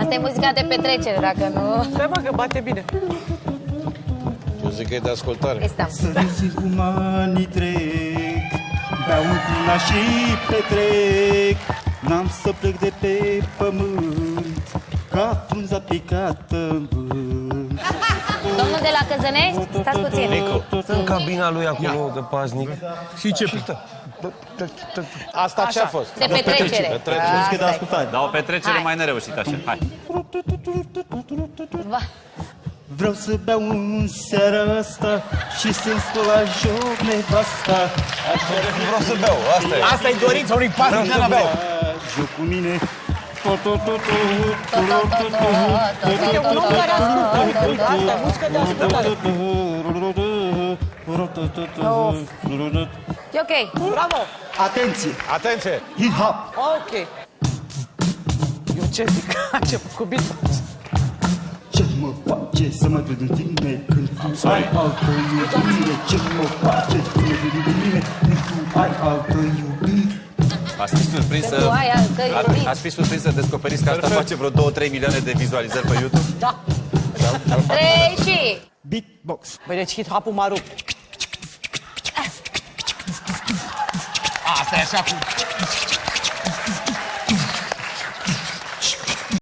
Asta e muzica de petrecere, dacă nu... Stai mă, că bate bine. Eu zic că e de ascultare. Este. Să râzi cum anii trec, beau într-una și petrec. N-am să plec de pe pământ, ca frunza picată în vânt. Domnul de la Căzănești, stați puțin. Nicu. În cabina lui acolo de paznic. Și ce? Asta ce a fost? De petrecere. Muzică de ascultare. Dar o petrecere Hai. mai nereușită așa. Hai. Vreau să beau în seara asta și să-mi spun la joc nevasta. Vreau să beau, asta e. Asta e dorința unui pasnic de la beau. Joc cu mine. E un om care ascultă. Asta e muzică de ascultare. E ok. Bravo! Atenție! Atenție! Hip-hop! Ok. Eu ce zic? Ce cu beatbox? Ce mă face să mă cred în tine când tu ai altă iubire? Ce mă face să mă cred în tine când tu ai altă iubire? Ați fi surprins Când tu ai altă iubire. Ați fi surprins să descoperiți că asta face vreo 2-3 milioane de vizualizări pe YouTube? Da. 3 și... Beatbox! Băi, deci hip-hop-ul m-a rupt. Asta e așa cu...